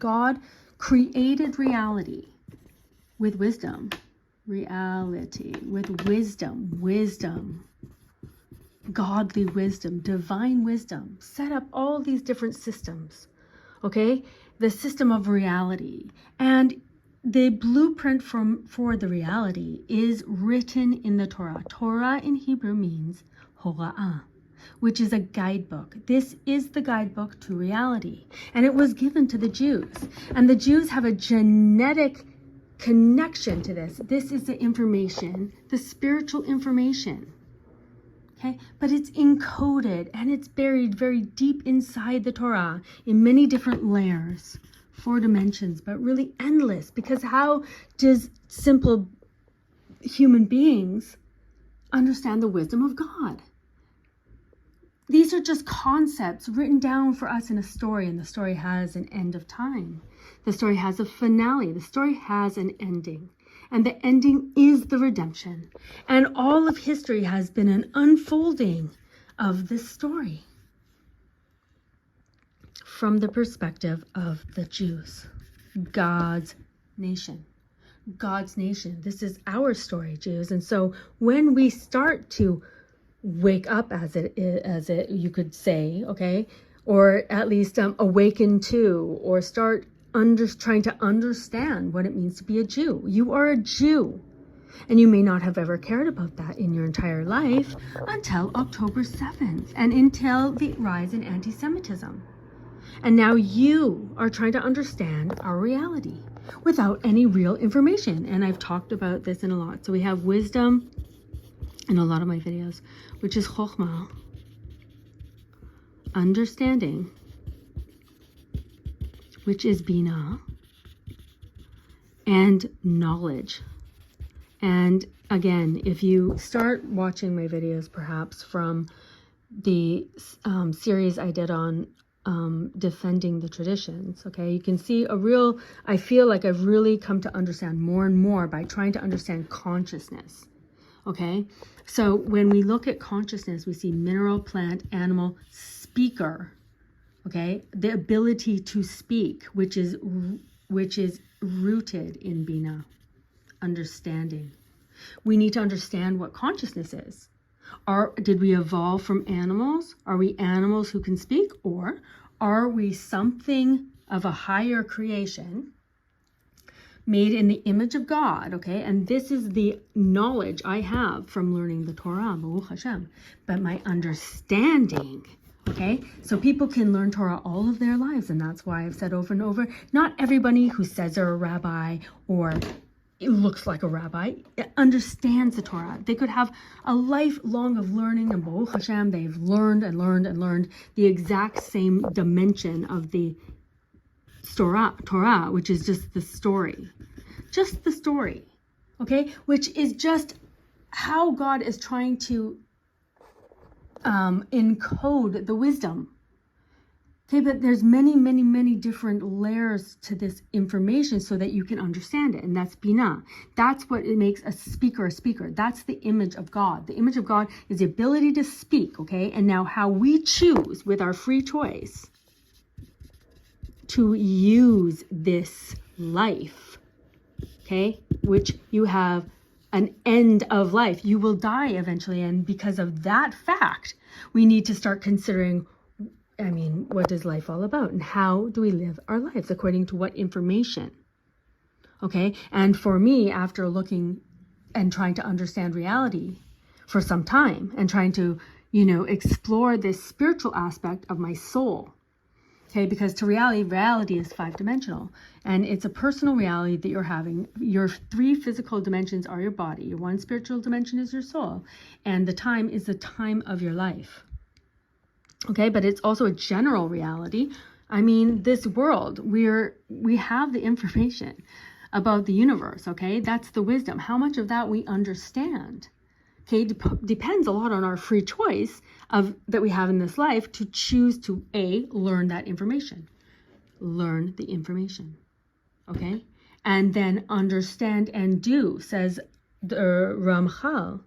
God created reality with wisdom. Reality with wisdom, godly wisdom, divine wisdom, set up all these different systems, okay? The system of reality. And the blueprint for the reality is written in the Torah. Torah in Hebrew means hora'ah, which is a guidebook. This is the guidebook to reality. And it was given to the Jews. And the Jews have a genetic connection to this. This is the information, the spiritual information. Okay, but it's encoded and it's buried very deep inside the Torah in many different layers, 4 dimensions, but really endless, because how does simple human beings understand the wisdom of God? These are just concepts written down for us in a story, and the story has an end of time. The story has a finale. The story has an ending. And the ending is the redemption. And all of history has been an unfolding of this story from the perspective of the Jews, God's nation. God's nation. This is our story, Jews. And so when we start to wake up, as it you could say, okay, or at least awaken to, or start trying to understand what it means to be a Jew. You are a Jew, and you may not have ever cared about that in your entire life until October 7th and until the rise in anti-Semitism. And now you are trying to understand our reality without any real information. And I've talked about this in a lot. So we have wisdom in a lot of my videos, which is chokhmah, understanding, which is binah, and knowledge. And again, if you start watching my videos, perhaps from the series I did on defending the traditions, okay, you can see I feel like I've really come to understand more and more by trying to understand consciousness. Okay, so when we look at consciousness, we see mineral, plant, animal, speaker. Okay, the ability to speak, which is rooted in Binah, understanding. We need to understand what consciousness is. Did we evolve from animals? Are we animals who can speak, or are we something of a higher creation made in the image of God? Okay, and this is the knowledge I have from learning the Torah, Baruch Hashem, but my understanding. Okay, so people can learn Torah all of their lives, and that's why I've said over and over, not everybody who says they're a rabbi or it looks like a rabbi understands the Torah. They could have a lifelong of learning, and Baruch Hashem, they've learned and learned and learned the exact same dimension of the Torah, which is just the story, okay, which is just how God is trying to encode the wisdom. Okay, but there's many different layers to this information so that you can understand it, and that's Binah. That's what it makes a speaker a speaker. That's the image of God. The image of God is the ability to speak, okay? And now how we choose with our free choice to use this life, okay, which you have an end of life. You will die eventually, and because of that fact, we need to start considering, what is life all about, and how do we live our lives according to what information? Okay, and for me, after looking and trying to understand reality for some time and trying to, explore this spiritual aspect of my soul, okay, because to reality is 5-dimensional, and it's a personal reality that you're having. Your 3 physical dimensions are your body, your 1 spiritual dimension is your soul, and the time is the time of your life. Okay, but it's also a general reality. This world, we have the information about the universe, okay? That's the wisdom. How much of that we understand, okay, depends a lot on our free choice that we have in this life to choose to learn that information. Learn the information, okay? And then understand and do, says the Ramchal,